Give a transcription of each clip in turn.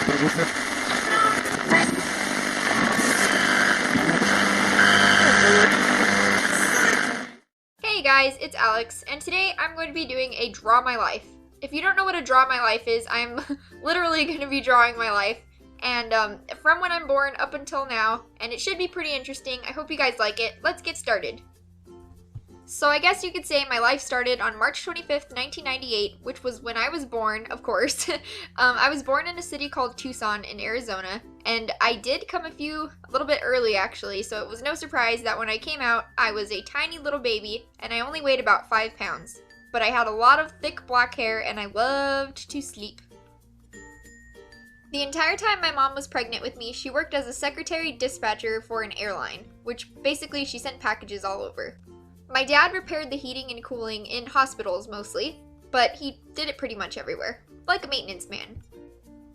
Hey guys, it's Alex, and today I'm going to be doing a Draw My Life. If you don't know what a Draw My Life is, I'm literally going to be drawing my life, and from when I'm born up until now, and it should be pretty interesting. I hope you guys like it. Let's get started. So I guess you could say my life started on March 25th, 1998, which was when I was born, of course. I was born in a city called Tucson in Arizona, and I did come a little bit early actually, so it was no surprise that when I came out, I was a tiny little baby, and I only weighed about 5 pounds. But I had a lot of thick black hair, and I loved to sleep. The entire time my mom was pregnant with me, she worked as a secretary dispatcher for an airline, which basically she sent packages all over. My dad repaired the heating and cooling in hospitals mostly, but he did it pretty much everywhere, like a maintenance man.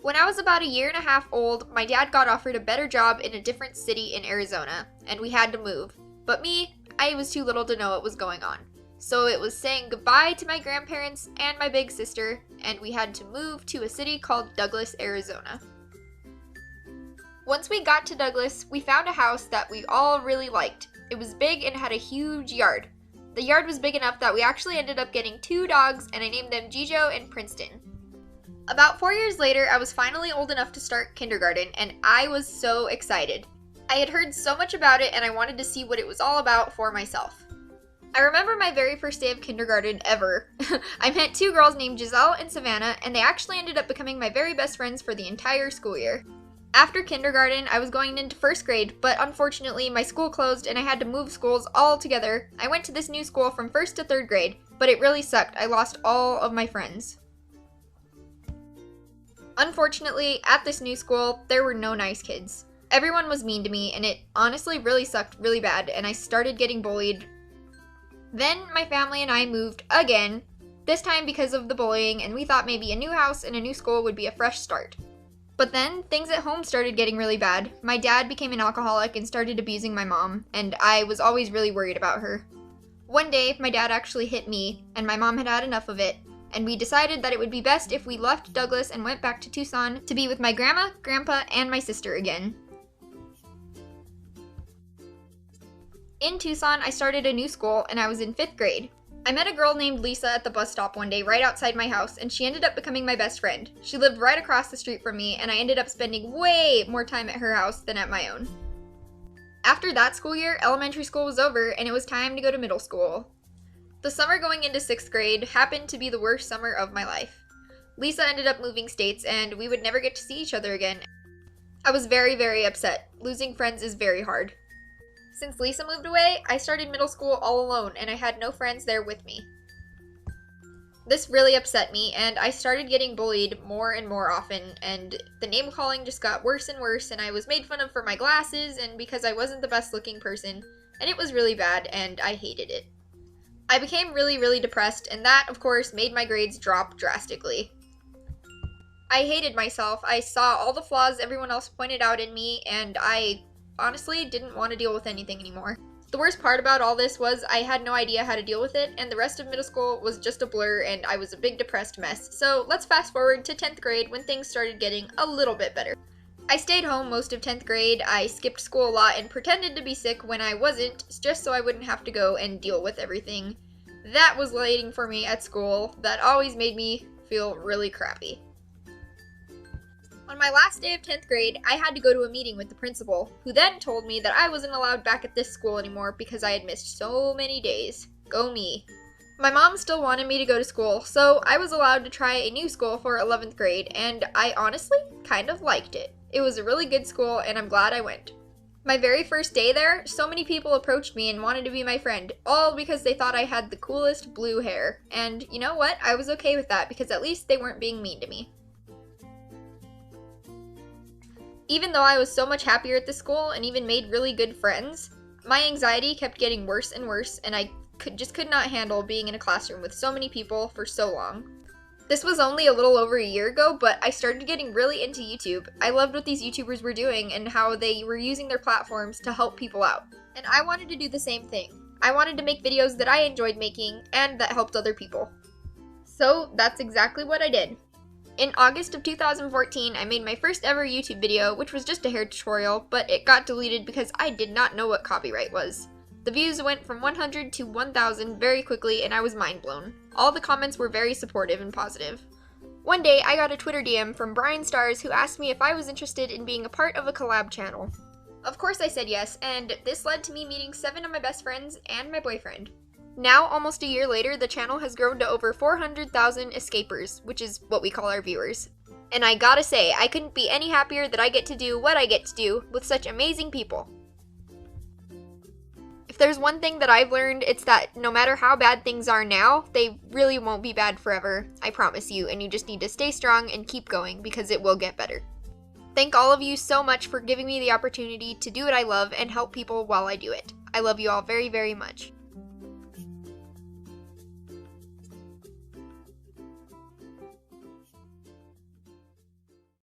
When I was about a year and a half old, my dad got offered a better job in a different city in Arizona, and we had to move. But me, I was too little to know what was going on. So it was saying goodbye to my grandparents and my big sister, and we had to move to a city called Douglas, Arizona. Once we got to Douglas, we found a house that we all really liked. It was big and had a huge yard. The yard was big enough that we actually ended up getting 2 dogs, and I named them Gijo and Princeton. About 4 years later, I was finally old enough to start kindergarten, and I was so excited. I had heard so much about it, and I wanted to see what it was all about for myself. I remember my very first day of kindergarten ever. I met 2 girls named Giselle and Savannah, and they actually ended up becoming my very best friends for the entire school year. After kindergarten, I was going into 1st grade, but unfortunately my school closed and I had to move schools altogether. I went to this new school from 1st to 3rd grade, but it really sucked. I lost all of my friends. Unfortunately, at this new school, there were no nice kids. Everyone was mean to me, and it honestly really sucked really bad, and I started getting bullied. Then my family and I moved again, this time because of the bullying, and we thought maybe a new house and a new school would be a fresh start. But then, things at home started getting really bad. My dad became an alcoholic and started abusing my mom, and I was always really worried about her. One day, my dad actually hit me, and my mom had had enough of it, and we decided that it would be best if we left Douglas and went back to Tucson to be with my grandma, grandpa, and my sister again. In Tucson, I started a new school, and I was in 5th grade. I met a girl named Lisa at the bus stop one day right outside my house, and she ended up becoming my best friend. She lived right across the street from me, and I ended up spending way more time at her house than at my own. After that school year, elementary school was over, and it was time to go to middle school. The summer going into 6th grade happened to be the worst summer of my life. Lisa ended up moving states, and we would never get to see each other again. I was very, very upset. Losing friends is very hard. Since Lisa moved away, I started middle school all alone, and I had no friends there with me. This really upset me, and I started getting bullied more and more often, and the name calling just got worse and worse, and I was made fun of for my glasses and because I wasn't the best looking person, and it was really bad, and I hated it. I became really, really depressed, and that, of course, made my grades drop drastically. I hated myself. I saw all the flaws everyone else pointed out in me, and I honestly didn't want to deal with anything anymore. The worst part about all this was I had no idea how to deal with it, and the rest of middle school was just a blur, and I was a big depressed mess. So let's fast forward to 10th grade when things started getting a little bit better. I stayed home most of 10th grade, I skipped school a lot and pretended to be sick when I wasn't, just so I wouldn't have to go and deal with everything. That was waiting for me at school. That always made me feel really crappy. On my last day of 10th grade, I had to go to a meeting with the principal, who then told me that I wasn't allowed back at this school anymore because I had missed so many days. Go me. My mom still wanted me to go to school, so I was allowed to try a new school for 11th grade, and I honestly kind of liked it. It was a really good school, and I'm glad I went. My very first day there, so many people approached me and wanted to be my friend, all because they thought I had the coolest blue hair. And you know what? I was okay with that because at least they weren't being mean to me. Even though I was so much happier at the school and even made really good friends, my anxiety kept getting worse and worse, and I could not handle being in a classroom with so many people for so long. This was only a little over a year ago, but I started getting really into YouTube. I loved what these YouTubers were doing and how they were using their platforms to help people out. And I wanted to do the same thing. I wanted to make videos that I enjoyed making and that helped other people. So that's exactly what I did. In August of 2014, I made my first ever YouTube video, which was just a hair tutorial, but it got deleted because I did not know what copyright was. The views went from 100 to 1,000 very quickly, and I was mind blown. All the comments were very supportive and positive. One day, I got a Twitter DM from Brian Stars who asked me if I was interested in being a part of a collab channel. Of course I said yes, and this led to me meeting 7 of my best friends and my boyfriend. Now, almost a year later, the channel has grown to over 400,000 escapers, which is what we call our viewers. And I gotta say, I couldn't be any happier that I get to do what I get to do with such amazing people. If there's one thing that I've learned, it's that no matter how bad things are now, they really won't be bad forever, I promise you, and you just need to stay strong and keep going because it will get better. Thank all of you so much for giving me the opportunity to do what I love and help people while I do it. I love you all very, very much.